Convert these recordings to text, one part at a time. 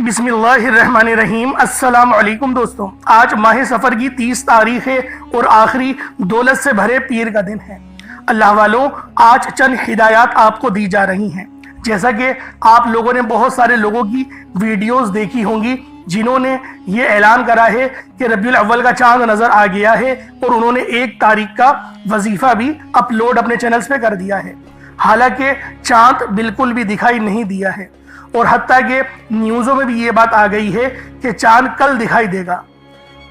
بسم اللہ الرحمن الرحیم۔ السلام علیکم دوستوں، آج ماہ سفر کی 30 تاریخ ہے اور آخری دولت سے بھرے پیر کا دن ہے۔ اللہ والوں، آج چند ہدایات آپ کو دی جا رہی ہیں۔ جیسا کہ آپ لوگوں نے بہت سارے لوگوں کی ویڈیوز دیکھی ہوں گی جنہوں نے یہ اعلان کرا ہے کہ ربیع الاول کا چاند نظر آ گیا ہے، اور انہوں نے 1 تاریخ کا وظیفہ بھی اپلوڈ اپنے چینلز پہ کر دیا ہے، حالانکہ چاند بالکل بھی دکھائی نہیں دیا ہے، اور حتیٰ کہ نیوزوں میں بھی یہ بات آ گئی ہے کہ چاند کل دکھائی دے گا۔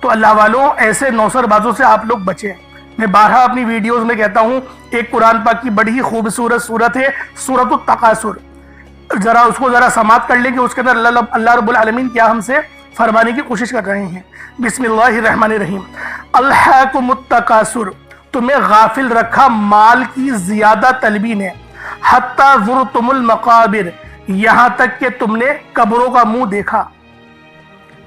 تو اللہ والوں، ایسے نوسر بازوں سے آپ لوگ بچیں۔ میں بارہا اپنی ویڈیوز میں کہتا ہوں، ایک قرآن پاک کی بڑی ہی خوبصورت سورت ہے، سورۃ التکاثر۔ اس کو سماعت کر لیں کہ اس کے اندر اللہ رب العالمین کیا ہم سے فرمانے کی کوشش کر رہے ہیں۔ بسم اللہ الرحمن الرحیم۔ الہاکم التکاثر، تمہیں غافل رکھا مال کی زیادہ طلبی نے، حتی زرتم المقابر، یہاں تک کہ تم نے قبروں کا منہ دیکھا۔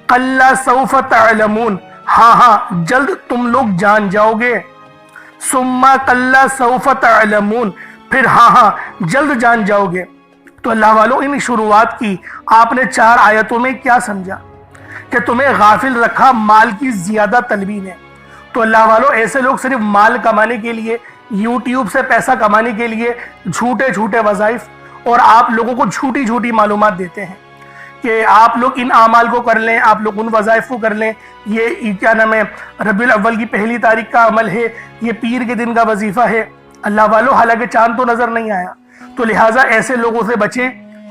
کلا سوف تعلمون، ہاں جلد تم لوگ جان جاؤ گے۔ ثم کلا سوف تعلمون، پھر ہاں جلد جان جاؤ گے۔ تو اللہ والوں، ان شروعات کی آپ نے 4 آیتوں میں کیا سمجھا کہ تمہیں غافل رکھا مال کی زیادہ طلبی نے؟ تو اللہ والوں، ایسے لوگ صرف مال کمانے کے لیے، یوٹیوب سے پیسہ کمانے کے لیے جھوٹے وظائف اور آپ لوگوں کو جھوٹی معلومات دیتے ہیں کہ آپ لوگ ان اعمال کو کر لیں، آپ لوگ ان وظائف کو کر لیں، یہ کیا نام ہے، ربیع الاول کی پہلی تاریخ کا عمل ہے، یہ پیر کے دن کا وظیفہ ہے۔ اللہ والوں، حالانکہ چاند تو نظر نہیں آیا، تو لہٰذا ایسے لوگوں سے بچیں۔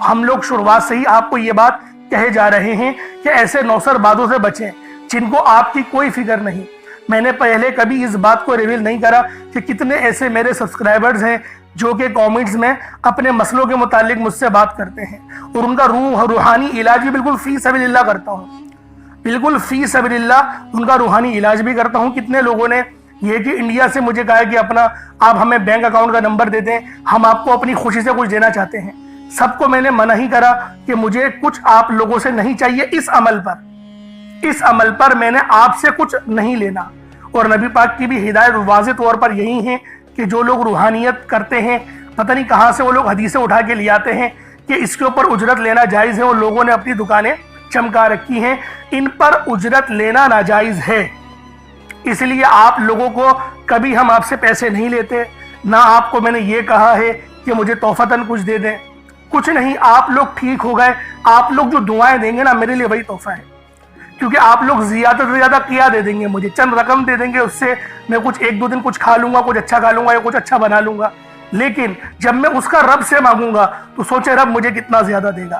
ہم لوگ شروعات سے ہی آپ کو یہ بات کہے جا رہے ہیں کہ ایسے نوسر بازوں سے بچیں جن کو آپ کی کوئی فکر نہیں۔ میں نے پہلے کبھی اس بات کو ریویل نہیں کرا کہ کتنے ایسے میرے سبسکرائبرز ہیں جو کہ کامنٹس میں اپنے مسئلوں کے متعلق مجھ سے بات کرتے ہیں، اور ان کا روحانی علاج بھی بالکل فی سبیل اللہ کرتا ہوں، بالکل فی سبیل اللہ ان کا روحانی علاج بھی کرتا ہوں۔ کتنے لوگوں نے یہ کہ انڈیا سے مجھے کہا کہ آپ ہمیں بینک اکاؤنٹ کا نمبر دے دیں، ہم آپ کو اپنی خوشی سے کچھ دینا چاہتے ہیں۔ سب کو میں نے منع ہی کرا کہ مجھے کچھ آپ لوگوں سے نہیں چاہیے، اس عمل پر میں نے آپ سے کچھ نہیں لینا۔ اور نبی پاک کی بھی ہدایت واضح طور پر یہی ہے کہ جو لوگ روحانیت کرتے ہیں، پتہ نہیں کہاں سے وہ لوگ حدیثیں اٹھا کے لے آتے ہیں کہ اس کے اوپر اجرت لینا جائز ہے، اور لوگوں نے اپنی دکانیں چمکا رکھی ہیں، ان پر اجرت لینا ناجائز ہے۔ اس لیے آپ لوگوں کو کبھی ہم آپ سے پیسے نہیں لیتے، نہ آپ کو میں نے یہ کہا ہے کہ مجھے تحفتاً کچھ دے دیں، کچھ نہیں۔ آپ لوگ ٹھیک ہو گئے، آپ لوگ جو دعائیں دیں گے نا، میرے لیے وہی تحفہ ہے، کیونکہ آپ لوگ زیادہ سے زیادہ کیا دے دیں گے مجھے، چند رقم دے دیں گے، اس سے میں کچھ 1-2 دن کچھ کھا لوں گا، کچھ اچھا کھا لوں گا یا کچھ اچھا بنا لوں گا، لیکن جب میں اس کا رب سے مانگوں گا تو سوچے رب مجھے کتنا زیادہ دے گا۔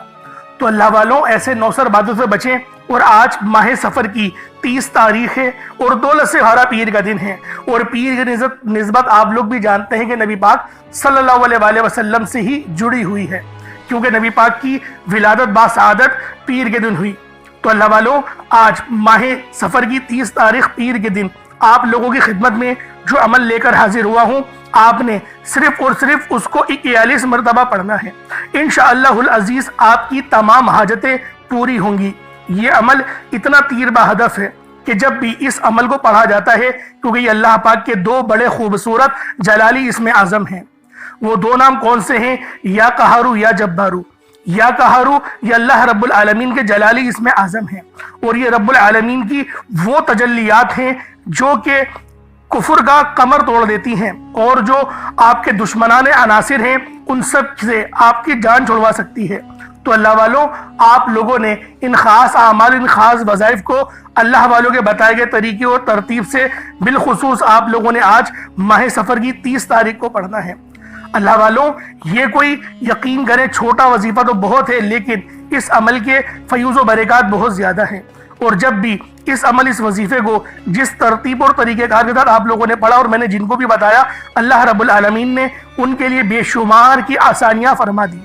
تو اللہ والوں، ایسے نوسر بازوں سے بچیں۔ اور آج ماہ سفر کی 30 تاریخ ہے اور دولت سے بھرا پیر کا دن ہے، اور پیر کی نسبت آپ لوگ بھی جانتے ہیں کہ نبی پاک صلی اللہ علیہ وآلہ وسلم سے ہی جڑی ہوئی ہے، کیونکہ نبی پاک کی ولادت باسعادت پیر کے دن ہوئی۔ تو اللہ والوں، آج ماہ سفر کی 30 تاریخ پیر کے دن آپ لوگوں کی خدمت میں جو عمل لے کر حاضر ہوا ہوں، آپ نے صرف اور صرف اس کو 41 مرتبہ پڑھنا ہے۔ انشاءاللہ العزیز آپ کی تمام حاجتیں پوری ہوں گی۔ یہ عمل اتنا تیر بہدف ہے کہ جب بھی اس عمل کو پڑھا جاتا ہے، کیونکہ یہ اللہ پاک کے 2 بڑے خوبصورت جلالی اسم اعظم ہیں۔ وہ 2 نام کون سے ہیں؟ یا قہارو یا جبارو۔ یا قہارو یہ اللہ رب العالمین کے جلالی اسم اعظم ہیں، اور یہ رب العالمین کی وہ تجلیات ہیں جو کہ کفر کا کمر توڑ دیتی ہیں، اور جو آپ کے دشمنان عناصر ہیں ان سب سے آپ کی جان چھڑوا سکتی ہے۔ تو اللہ والوں، آپ لوگوں نے ان خاص اعمال، ان خاص وظائف کو اللہ والوں کے بتائے گئے طریقے اور ترتیب سے بالخصوص آپ لوگوں نے آج ماہ سفر کی 30 تاریخ کو پڑھنا ہے۔ اللہ والوں، یہ کوئی یقین کریں چھوٹا وظیفہ تو بہت ہے، لیکن اس عمل کے فیوز و برکات بہت زیادہ ہیں، اور جب بھی اس وظیفے کو جس ترتیب اور طریقہ کار کے ساتھ آپ لوگوں نے پڑھا، اور میں نے جن کو بھی بتایا، اللہ رب العالمین نے ان کے لیے بے شمار کی آسانیاں فرما دی۔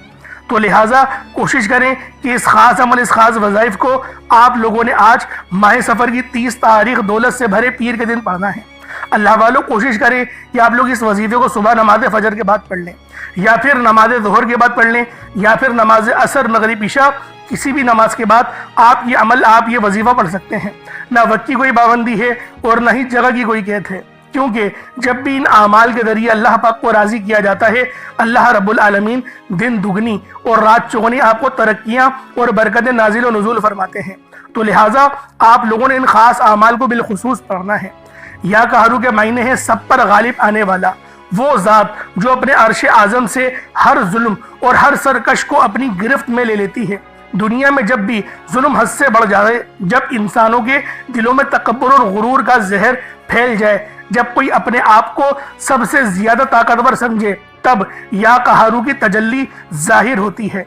تو لہٰذا کوشش کریں کہ اس خاص عمل، اس خاص وظائف کو آپ لوگوں نے آج ماہ سفر کی 30 تاریخ دولت سے بھرے پیر کے دن پڑھنا ہے۔ اللہ والوں، کوشش کریں کہ آپ لوگ اس وظیفے کو صبح نماز فجر کے بعد پڑھ لیں، یا پھر نماز ظہر کے بعد پڑھ لیں، یا پھر نماز عصر، مغرب، عشاء، کسی بھی نماز کے بعد آپ یہ وظیفہ پڑھ سکتے ہیں۔ نہ وقت کی کوئی پابندی ہے اور نہ ہی جگہ کی کوئی قید ہے، کیونکہ جب بھی ان اعمال کے ذریعے اللہ پاک کو راضی کیا جاتا ہے، اللہ رب العالمین دن دگنی اور رات چوگنی آپ کو ترقیاں اور برکتیں نازل و نزول فرماتے ہیں۔ تو لہٰذا آپ لوگوں نے ان خاص اعمال کو بالخصوص پڑھنا ہے۔ یا قہرو کے معنی ہے سب پر غالب آنے والا، وہ ذات جو اپنے عرش اعظم سے ہر ظلم اور ہر سرکش کو اپنی گرفت میں لے لیتی ہے۔ دنیا میں جب بھی ظلم حد سے بڑھ جائے، جب انسانوں کے دلوں میں تکبر اور غرور کا زہر پھیل جائے، جب کوئی اپنے آپ کو سب سے زیادہ طاقتور سمجھے، تب یا قہرو کی تجلی ظاہر ہوتی ہے۔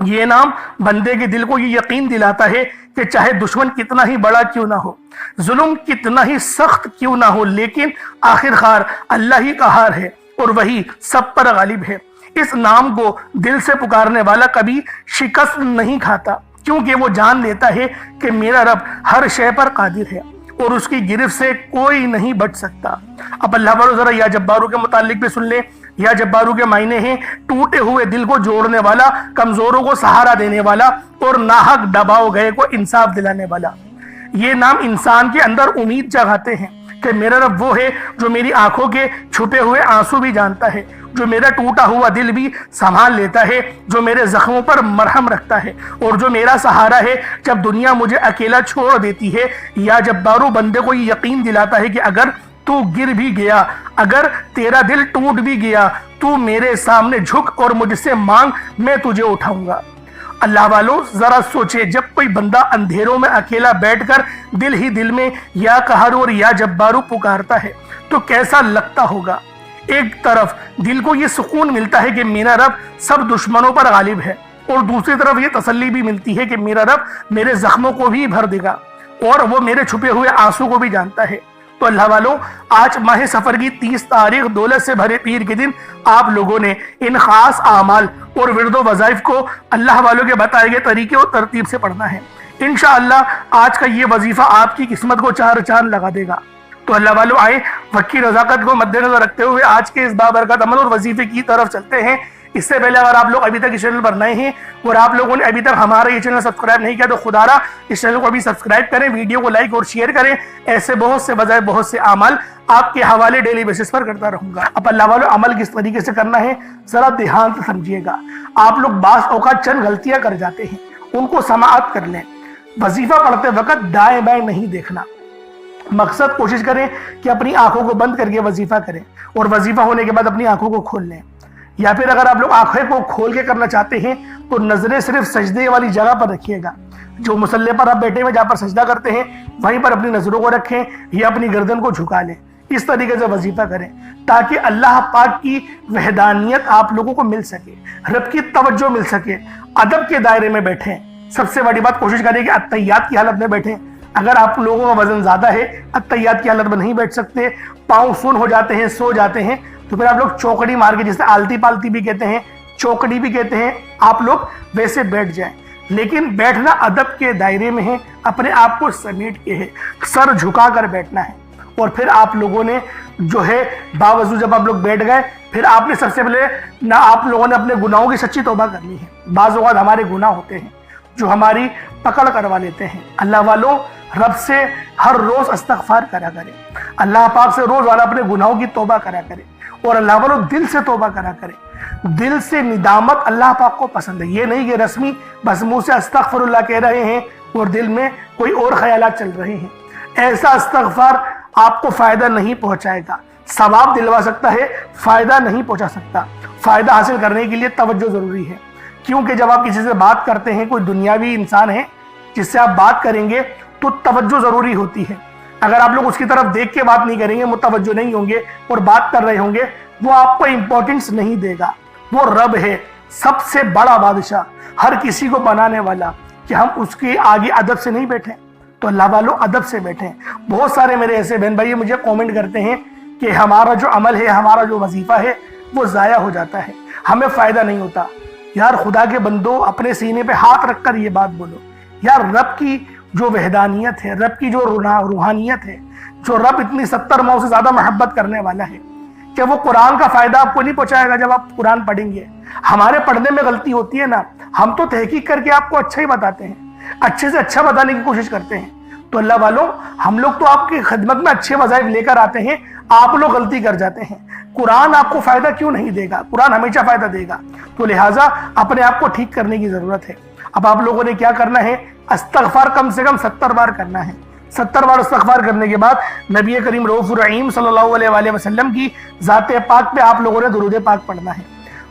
یہ نام بندے کے دل کو یہ یقین دلاتا ہے کہ چاہے دشمن کتنا ہی بڑا کیوں نہ ہو، ظلم کتنا ہی سخت کیوں نہ ہو، لیکن آخرکار اللہ ہی قہار ہے اور وہی سب پر غالب ہے۔ اس نام کو دل سے پکارنے والا کبھی شکست نہیں کھاتا، کیونکہ وہ جان لیتا ہے کہ میرا رب ہر شے پر قادر ہے اور اس کی گرفت سے کوئی نہیں بچ سکتا۔ اب اللہ بارو ذرا یا جبارو کے متعلق بھی سن لیں۔ یا جبارو کے معنی ہیں ٹوٹے ہوئے دل کو جوڑنے والا، کمزوروں کو سہارا دینے والا اور ناحق دباؤ گئے کو انصاف دلانے والا۔ یہ نام انسان کے اندر امید جگاتے ہیں کہ میرا رب وہ ہے جو میری آنکھوں کے چھپے ہوئے آنسو بھی جانتا ہے، جو میرا ٹوٹا ہوا دل بھی سنبھال لیتا ہے، جو میرے زخموں پر مرہم رکھتا ہے اور جو میرا سہارا ہے جب دنیا مجھے اکیلا چھوڑ دیتی ہے۔ یا جبارو بندے کو یہ یقین دلاتا ہے کہ اگر تو گر بھی گیا، اگر تیرا دل ٹوٹ بھی گیا، تو میرے سامنے جھک اور مجھ سے مانگ، میں تجھے اٹھاؤں گا۔ اللہ والوں ذرا سوچے، جب کوئی بندہ اندھیروں میں اکیلا بیٹھ کر دل ہی دل میں یا قہرو اور یا جبارو پکارتا ہے تو کیسا لگتا ہوگا۔ ایک طرف دل کو یہ سکون ملتا ہے کہ میرا رب سب دشمنوں پر غالب ہے، اور دوسری طرف یہ تسلی بھی ملتی ہے کہ میرا رب میرے زخموں کو بھی بھر دے گا اور وہ میرے چھپے ہوئے آنسو کو بھی جانتا ہے۔ تو اللہ والوں، آج ماہ سفر کی 30 تاریخ دولت سے بھرے پیر کے دن آپ لوگوں نے ان خاص اعمال اور ورد و وظائف کو اللہ والوں کے بتائے گئے طریقے اور ترتیب سے پڑھنا ہے۔ انشاءاللہ آج کا یہ وظیفہ آپ کی قسمت کو چار چاند لگا دے گا۔ تو اللہ والوں آئے وقت کی رضاقت کو مد نظر رکھتے ہوئے آج کے اس بابرکت عمل اور وظیفے کی طرف چلتے ہیں۔ اس سے پہلے اگر آپ لوگ ابھی تک اس چینل پر نئے ہیں اور آپ لوگوں نے ابھی تک ہمارا یہ چینل سبسکرائب نہیں کیا تو خدا را اس چینل کو ابھی سبسکرائب کریں، ویڈیو کو لائک اور شیئر کریں۔ ایسے بہت سے بجائے بہت سے اعمال آپ کے حوالے ڈیلی بیسس پر کرتا رہوں گا۔ اب اللہ والوں عمل کس طریقے سے کرنا ہے ذرا دھیان سے سمجھیے گا۔ آپ لوگ بعض اوقات چند غلطیاں کر جاتے ہیں، ان کو سماعت کر لیں۔ وظیفہ پڑھتے وقت دائیں بائیں نہیں دیکھنا۔ مقصد کوشش کریں کہ اپنی آنکھوں کو بند کر کے وظیفہ کریں اور وظیفہ ہونے کے بعد اپنی آنکھوں کو کھول لیں، یا پھر اگر آپ لوگ آنکھیں کو کھول کے کرنا چاہتے ہیں تو نظریں صرف سجدے والی جگہ پر رکھیے گا۔ جو مصلی پر آپ بیٹھے ہوئے جہاں پر سجدہ کرتے ہیں وہیں پر اپنی نظروں کو رکھیں یا اپنی گردن کو جھکا لیں۔ اس طریقے سے وظیفہ کریں تاکہ اللہ پاک کی وحدانیت آپ لوگوں کو مل سکے، رب کی توجہ مل سکے۔ ادب کے دائرے میں بیٹھیں۔ سب سے بڑی بات کوشش کریں کہ اتحیات کی حالت میں بیٹھیں۔ اگر آپ لوگوں کا وزن زیادہ ہے، اتحیات کی حالت میں نہیں بیٹھ سکتے، پاؤں سن ہو جاتے ہیں، سو جاتے ہیں، تو پھر آپ لوگ چوکڑی مار کے، جسے آلتی پالتی بھی کہتے ہیں، چوکڑی بھی کہتے ہیں، آپ لوگ ویسے بیٹھ جائیں۔ لیکن بیٹھنا ادب کے دائرے میں ہے، اپنے آپ کو سمیٹ کے ہے، سر جھکا کر بیٹھنا ہے۔ اور پھر آپ لوگوں نے جو ہے باوضو جب آپ لوگ بیٹھ گئے، پھر آپ نے سب سے پہلے نہ آپ لوگوں نے اپنے گناہوں کی سچی توبہ کرنی ہے۔ بعض اوقات ہمارے گناہ ہوتے ہیں جو ہماری پکڑ کروا لیتے ہیں۔ اللہ والوں رب سے ہر روز استغفار کرا کرے، اللہ پاک سے روزانہ اپنے گناہوں کی توبہ کرا کرے، اور اللہ والوں دل سے توبہ کرا کرے۔ دل سے ندامت اللہ پاک کو پسند ہے، یہ نہیں کہ رسمی بس منہ سے استغفر اللہ کہہ رہے ہیں اور دل میں کوئی اور خیالات چل رہے ہیں۔ ایسا استغفار آپ کو فائدہ نہیں پہنچائے گا، ثواب دلوا سکتا ہے، فائدہ نہیں پہنچا سکتا۔ فائدہ حاصل کرنے کے لیے توجہ ضروری ہے، کیونکہ جب آپ کسی سے بات کرتے ہیں، کوئی دنیاوی انسان ہے جس سے آپ بات کریں گے تو توجہ ضروری ہوتی ہے۔ اگر آپ لوگ اس کی طرف دیکھ کے بات نہیں کریں گے، متوجہ نہیں ہوں گے اور بات کر رہے ہوں گے، وہ آپ کو امپورٹنس نہیں دے گا۔ وہ رب ہے، سب سے بڑا بادشاہ، ہر کسی کو بنانے والا، کہ ہم اس کے آگے ادب سے نہیں بیٹھیں۔ تو اللہ والوں ادب سے بیٹھیں۔ بہت سارے میرے ایسے بہن بھائی مجھے کومنٹ کرتے ہیں کہ ہمارا جو عمل ہے، ہمارا جو وظیفہ ہے وہ ضائع ہو جاتا ہے، ہمیں فائدہ نہیں ہوتا۔ یار خدا کے بندو، اپنے سینے پہ ہاتھ رکھ کر یہ بات بولو، یار رب کی جو وحدانیت ہے، رب کی جو روحانیت ہے، جو رب اتنی 70 ماؤں سے زیادہ محبت کرنے والا ہے، کہ وہ قرآن کا فائدہ آپ کو نہیں پہنچائے گا جب آپ قرآن پڑھیں گے۔ ہمارے پڑھنے میں غلطی ہوتی ہے نا، ہم تو تحقیق کر کے آپ کو اچھا ہی بتاتے ہیں، اچھے سے اچھا بتانے کی کوشش کرتے ہیں، تو اللہ والوں، ہم لوگ تو آپ کی خدمت میں اچھے وظائف لے کر آتے ہیں، آپ لوگ غلطی کر جاتے ہیں۔ قرآن آپ کو فائدہ کیوں نہیں دے گا؟ قرآن ہمیشہ فائدہ دے گا۔ تو لہٰذا اپنے آپ کو ٹھیک کرنے کی ضرورت ہے۔ اب آپ لوگوں نے کیا کرنا ہے؟ استغفار کم سے کم 70 بار کرنا ہے۔ 70 بار استغفار کرنے کے بعد نبی کریم رؤوف الرحیم صلی اللہ علیہ وآلہ وسلم کی ذات پاک پہ آپ لوگوں نے درود پاک پڑھنا ہے۔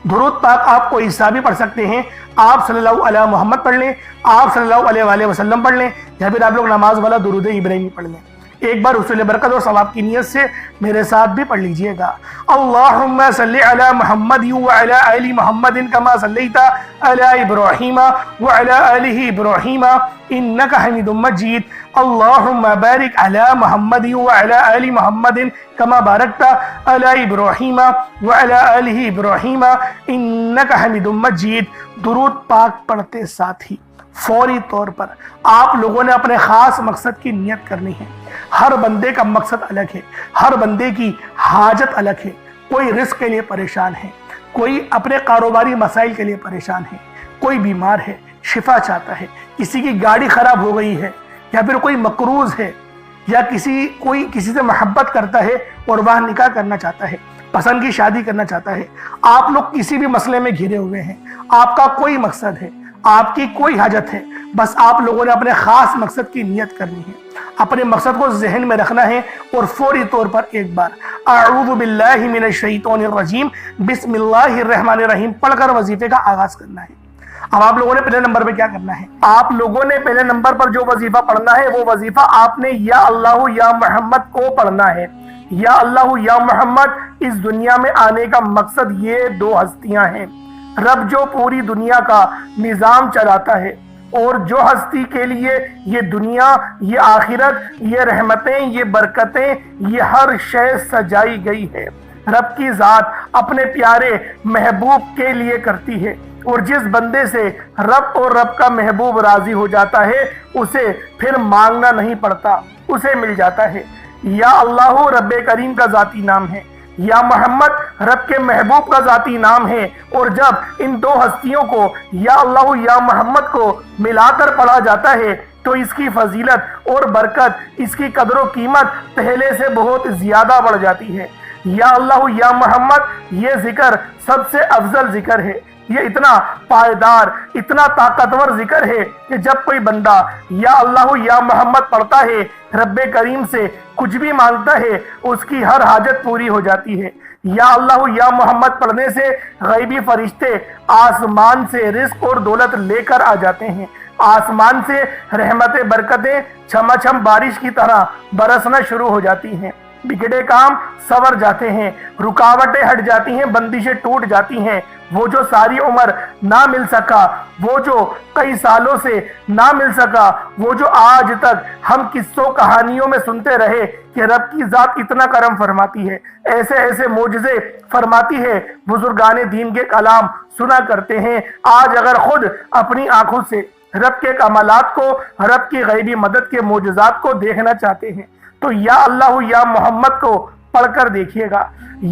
درود پاک آپ کو عیسیٰ بھی پڑھ سکتے ہیں، آپ صلی اللہ علیہ محمد پڑھ لیں، آپ صلی اللہ علیہ وآلہ وسلم پڑھ لیں، یا پھر آپ لوگ نماز والا درود ابراہیمی پڑھ لیں۔ ایک بار حصول برکت اور ثواب کی نیت سے میرے ساتھ بھی پڑھ لیجئے گا۔ اللہم صلی علی محمد وعلی آل محمد کما صلیت علی ابراہیم وعلی آل ابراہیم انک حمید مجید۔ اللہم بارک علی محمد وعلی آل محمد کما بارکت علی ابراہیم وعلی آل ابراہیم انک حمید مجید۔ درود پاک پڑھتے ساتھ ہی فوری طور پر آپ لوگوں نے اپنے خاص مقصد کی نیت کرنی ہے۔ ہر بندے کا مقصد الگ ہے، ہر بندے کی حاجت الگ ہے۔ کوئی رزق کے لیے پریشان ہے، کوئی اپنے کاروباری مسائل کے لیے پریشان ہے، کوئی بیمار ہے شفا چاہتا ہے، کسی کی گاڑی خراب ہو گئی ہے، یا پھر کوئی مقروض ہے، یا کوئی کسی سے محبت کرتا ہے اور وہ نکاح کرنا چاہتا ہے، پسند کی شادی کرنا چاہتا ہے۔ آپ لوگ کسی بھی مسئلے میں گھرے ہوئے ہیں، آپ کا کوئی مقصد ہے، آپ کی کوئی حاجت ہے، بس آپ لوگوں نے اپنے خاص مقصد کی نیت کرنی ہے، اپنے مقصد کو ذہن میں رکھنا ہے، اور فوری طور پر ایک بار اعوذ باللہ من الشیطان الرجیم بسم اللہ الرحمن الرحیم پڑھ کر وظیفے کا آغاز کرنا ہے۔ اب آپ لوگوں نے پہلے نمبر پہ کیا کرنا ہے؟ آپ لوگوں نے پہلے نمبر پر جو وظیفہ پڑھنا ہے وہ وظیفہ آپ نے یا اللہ یا محمد کو پڑھنا ہے۔ یا اللہ یا محمد اس دنیا میں آنے کا مقصد یہ دو ہستیاں ہیں، رب جو پوری دنیا کا نظام چلاتا ہے، اور جو ہستی کے لیے یہ دنیا، یہ آخرت، یہ رحمتیں، یہ برکتیں، یہ ہر شے سجائی گئی ہے، رب کی ذات اپنے پیارے محبوب کے لیے کرتی ہے، اور جس بندے سے رب اور رب کا محبوب راضی ہو جاتا ہے اسے پھر مانگنا نہیں پڑتا، اسے مل جاتا ہے۔ یا اللہ رب کریم کا ذاتی نام ہے، یا محمد رب کے محبوب کا ذاتی نام ہے، اور جب ان دو ہستیوں کو یا اللہ یا محمد کو ملا کر پڑھا جاتا ہے تو اس کی فضیلت اور برکت، اس کی قدر و قیمت پہلے سے بہت زیادہ بڑھ جاتی ہے۔ یا اللہ یا محمد یہ ذکر سب سے افضل ذکر ہے، یہ اتنا پائیدار، اتنا طاقتور ذکر ہے کہ جب کوئی بندہ یا اللہ یا محمد پڑھتا ہے، رب کریم سے کچھ بھی مانگتا ہے، اس کی ہر حاجت پوری ہو جاتی ہے۔ یا اللہ یا محمد پڑھنے سے غیبی فرشتے آسمان سے رزق اور دولت لے کر آ جاتے ہیں، آسمان سے رحمت برکتیں چھما چھم بارش کی طرح برسنا شروع ہو جاتی ہیں، بگڑے کام سور جاتے ہیں، رکاوٹیں ہٹ جاتی ہیں، بندشیں ٹوٹ جاتی ہیں۔ وہ جو ساری عمر نہ مل سکا، وہ جو کئی سالوں سے نہ مل سکا، وہ جو آج تک ہم قصوں کہانیوں میں سنتے رہے کہ رب کی ذات اتنا کرم فرماتی ہے، ایسے ایسے معجزے فرماتی ہے، بزرگان دین کے کلام سنا کرتے ہیں، آج اگر خود اپنی آنکھوں سے رب کے کمالات کو، رب کی غیبی مدد کے معجزات کو دیکھنا چاہتے ہیں تو یا اللہ یا محمد کو پڑھ کر دیکھیے گا۔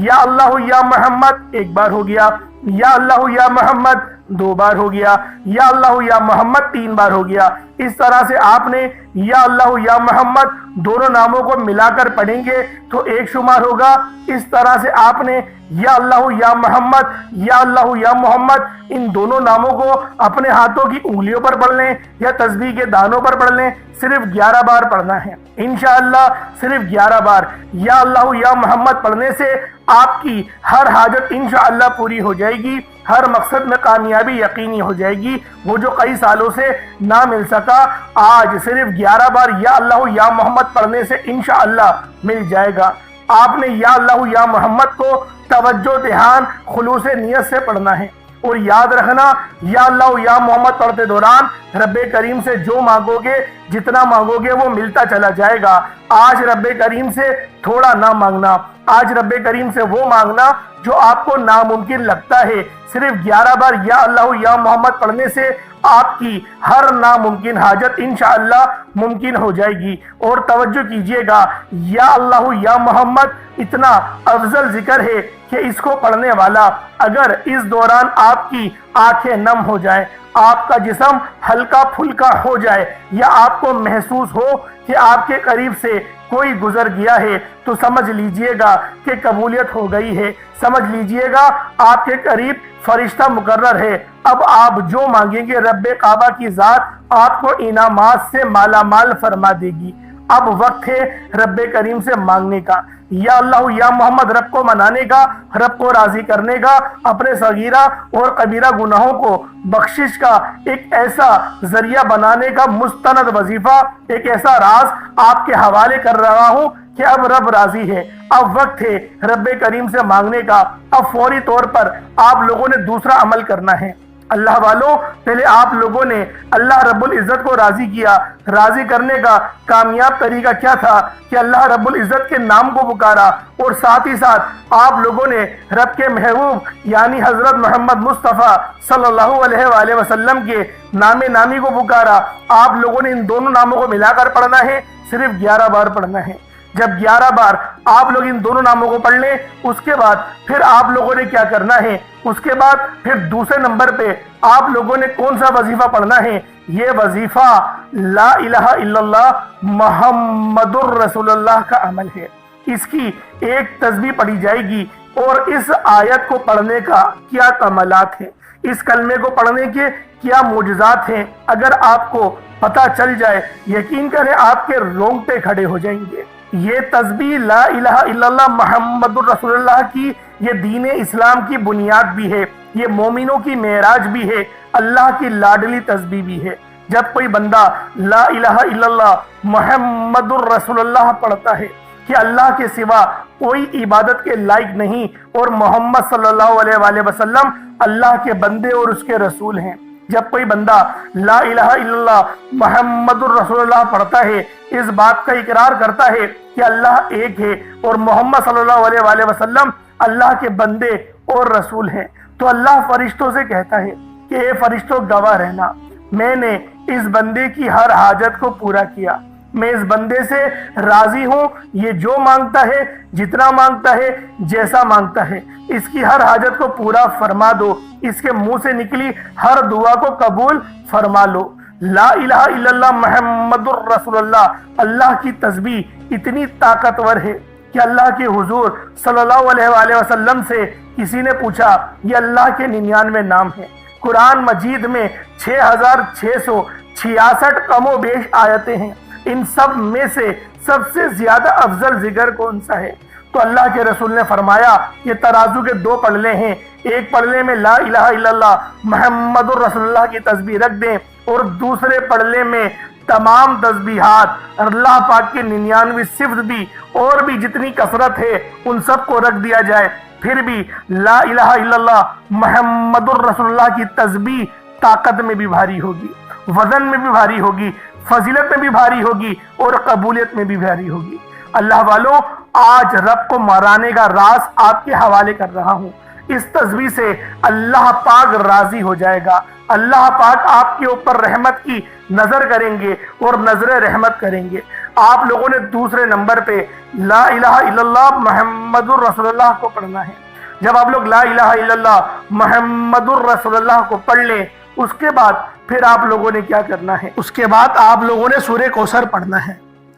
یا اللہ یا محمد ایک بار ہو گیا، یا اللہ یا محمد دو بار ہو گیا، یا اللہ یا محمد تین بار ہو گیا۔ اس طرح سے آپ نے یا اللہ یا محمد دونوں ناموں کو ملا کر پڑھیں گے تو ایک شمار ہوگا۔ اس طرح سے آپ نے یا اللہ یا محمد، یا اللہ یا محمد ان دونوں ناموں کو اپنے ہاتھوں کی انگلیوں پر پڑھ لیں یا تسبیح کے دانوں پر پڑھ لیں، صرف 11 بار پڑھنا ہے انشاءاللہ، صرف 11 بار یا اللہ یا محمد پڑھنے سے آپ کی ہر حاجت انشاءاللہ پوری ہو جائے گی، ہر مقصد میں کامیابی یقینی ہو جائے گی۔ وہ جو کئی سالوں سے نہ مل سکا، آج صرف 11 بار یا اللہ یا محمد پڑھنے سے انشاءاللہ مل جائے گا۔ آپ نے یا اللہ یا محمد کو توجہ، دھیان، خلوص نیت سے پڑھنا ہے، اور یاد رکھنا یا اللہ یا محمد پڑھتے دوران رب کریم سے جو مانگو گے، جتنا مانگو گے وہ ملتا چلا جائے گا۔ آج رب کریم سے تھوڑا نہ مانگنا، آج رب کریم سے وہ مانگنا جو آپ کو ناممکن لگتا ہے۔ صرف 11 بار یا اللہ یا محمد پڑھنے سے آپ کی ہر ناممکن حاجت انشاءاللہ ممکن ہو جائے گی۔ اور توجہ کیجئے گا، یا اللہ یا محمد اتنا افضل ذکر ہے کہ کہ اس کو پڑھنے والا اگر اس دوران آپ کی آنکھیں نم ہو جائیں، آپ کا جسم ہلکا پھلکا ہو جائے، یا آپ کو محسوس ہو کہ آپ کے قریب سے کوئی گزر گیا ہے، تو سمجھ لیجئے گا کہ قبولیت ہو گئی ہے، سمجھ لیجئے گا آپ کے قریب فرشتہ مقرر ہے۔ اب آپ جو مانگیں گے رب کعبہ کی ذات آپ کو انعامات سے مالا مال فرما دے گی۔ اب وقت ہے رب کریم سے مانگنے کا، یا اللہ یا محمد رب کو منانے کا، رب کو راضی کرنے کا، اپنے صغیرہ اور کبیرہ گناہوں کو بخشش کا ایک ایسا ذریعہ بنانے کا مستند وظیفہ، ایک ایسا راز آپ کے حوالے کر رہا ہوں کہ اب رب راضی ہے۔ اب وقت ہے رب کریم سے مانگنے کا۔ اب فوری طور پر آپ لوگوں نے دوسرا عمل کرنا ہے۔ اللہ والوں، پہلے آپ لوگوں نے اللہ رب العزت کو راضی کیا۔ راضی کرنے کا کامیاب طریقہ کیا تھا کہ اللہ رب العزت کے نام کو پکارا، اور ساتھ ہی ساتھ آپ لوگوں نے رب کے محبوب یعنی حضرت محمد مصطفیٰ صلی اللہ علیہ وآلہ وسلم کے نام نامی کو پکارا۔ آپ لوگوں نے ان دونوں ناموں کو ملا کر پڑھنا ہے، صرف 11 بار پڑھنا ہے۔ جب 11 بار آپ لوگ ان دونوں ناموں کو پڑھ لیں، اس کے بعد پھر آپ لوگوں نے کیا کرنا ہے، اس کے بعد پھر دوسرے نمبر پہ آپ لوگوں نے کون سا وظیفہ پڑھنا ہے؟ یہ وظیفہ لا الہ الا اللہ محمد الرسول اللہ کا عمل ہے۔ اس کی ایک تسبیح پڑھی جائے گی، اور اس آیت کو پڑھنے کا کیا کمالات ہیں، اس کلمے کو پڑھنے کے کیا معجزات ہیں، اگر آپ کو پتہ چل جائے، یقین کریں آپ کے رونگٹے کھڑے ہو جائیں گے۔ یہ تسبیح لا الہ الا اللہ محمد الرسول اللہ کی یہ دین اسلام کی بنیاد بھی ہے، یہ مومنوں کی معراج بھی ہے، اللہ کی لاڈلی تسبیح بھی ہے۔ جب کوئی بندہ لا الہ الا اللہ محمد الرسول اللہ پڑھتا ہے کہ اللہ کے سوا کوئی عبادت کے لائق نہیں، اور محمد صلی اللہ علیہ وآلہ وسلم اللہ کے بندے اور اس کے رسول ہیں، جب کوئی بندہ لا الہ الا اللہ محمد الرسول اللہ پڑھتا ہے، اس بات کا اقرار کرتا ہے کہ اللہ ایک ہے اور محمد صلی اللہ علیہ وآلہ وسلم اللہ کے بندے اور رسول ہیں، تو اللہ فرشتوں سے کہتا ہے کہ اے فرشتوں گواہ رہنا، میں نے اس بندے کی ہر حاجت کو پورا کیا، میں اس بندے سے راضی ہوں، یہ جو مانگتا ہے، جتنا مانگتا ہے، جیسا مانگتا ہے، اس کی ہر حاجت کو پورا فرما دو، اس کے منہ سے نکلی ہر دعا کو قبول فرما لو۔ لا الہ الا اللہ محمد الرسول اللہ، اللہ کی تسبیح اتنی طاقتور ہے کہ اللہ کے حضور صلی اللہ علیہ وآلہ وسلم سے کسی نے پوچھا، یہ اللہ کے 99 نام ہیں، قرآن مجید میں 6666 کم و بیش آیتیں ہیں، ان سب میں سے سب سے زیادہ افضل ذکر کون سا ہے؟ تو اللہ کے رسول نے فرمایا یہ ترازو کے 2 پلڑے ہیں، ایک پلڑے میں لا الہ الا اللہ محمد الرسول اللہ کی تسبیح رکھ دیں، اور دوسرے پلڑے میں تمام تسبیحات اللہ پاک کے 99 صفت بھی اور بھی جتنی کثرت ہے ان سب کو رکھ دیا جائے، پھر بھی لا الہ الا اللہ محمد الرسول اللہ کی تسبیح طاقت میں بھی بھاری ہوگی، وزن میں بھی بھاری ہوگی، فضیلت میں بھی بھاری ہوگی، اور قبولیت میں بھی بھاری ہوگی۔ اللہ والوں، آج رب کو مرانے کا راز آپ کے حوالے کر رہا ہوں۔ اس تسبیح سے اللہ پاک راضی ہو جائے گا، اللہ پاک آپ کے اوپر رحمت کی نظر کریں گے اور نظر رحمت کریں گے۔ آپ لوگوں نے دوسرے نمبر پہ لا الہ الا اللہ محمد الرسول اللہ کو پڑھنا ہے۔ جب آپ لوگ لا الہ الا اللہ محمد الرسول اللہ کو پڑھ لیں، اس کے بعد پھر آپ لوگوں نے کیا کرنا ہے؟ اس کے بعد آپ لوگوں نے سورہ کوثر پڑھنا ہے۔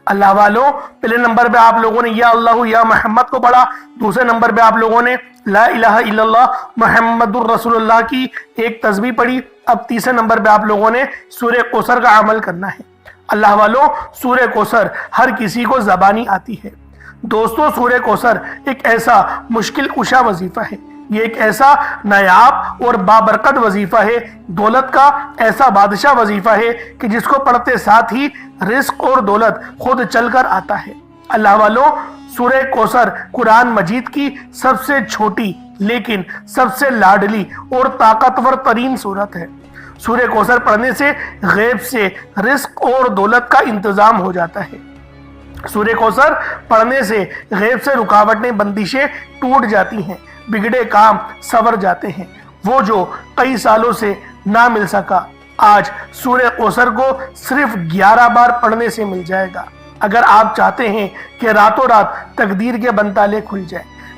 اللہ والوں، پہلے نمبر پہ آپ لوگوں نے یا اللہ یا محمد کو پڑھا، دوسرے نمبر پہ آپ لوگوں نے لا الہ الا اللہ محمد الرسول اللہ کی ایک تسبیح پڑھی، اب تیسرے نمبر پہ آپ لوگوں نے سورہ کوثر کا عمل کرنا ہے۔ اللہ والوں، سورہ کوثر ہر کسی کو زبانی آتی ہے۔ دوستو، سورہ کوثر ایک ایسا مشکل کشا وظیفہ ہے، یہ ایک ایسا نایاب اور بابرکت وظیفہ ہے، دولت کا ایسا بادشاہ وظیفہ ہے کہ جس کو پڑھتے ساتھ ہی رزق اور دولت خود چل کر آتا ہے۔ اللہ والوں، سورہ کوثر قرآن مجید کی سب سے چھوٹی لیکن سب سے لاڈلی اور طاقتور ترین سورت ہے۔ سورہ کوثر پڑھنے سے غیب سے رزق اور دولت کا انتظام ہو جاتا ہے۔ سورہ کوثر پڑھنے سے غیب سے رکاوٹیں، بندشیں ٹوٹ جاتی ہیں، بگڑے کام سنور جاتے ہیں۔ وہ جو کئی سالوں سے نہ مل سکا، آج سورہ کوثر کو صرف 11 بار پڑھنے سے مل جائے گا۔ اگر آپ چاہتے ہیں کہ راتوں رات تقدیر کے بنتالے کھل جائیں،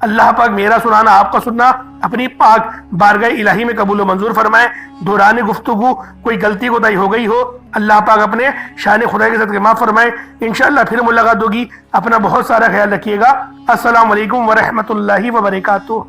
اللہ پاک میرا سنانا آپ کا سننا اپنی پاک بارگاہ الہی میں قبول و منظور فرمائے۔ دوران گفتگو کوئی غلطی کوتاہی ہو گئی ہو، اللہ پاک اپنے شان خدا کے صدقے معاف فرمائے۔ انشاءاللہ پھر ملاقات ہوگی، اپنا بہت سارا خیال رکھیے گا۔ السلام علیکم ورحمۃ اللہ وبرکاتہ۔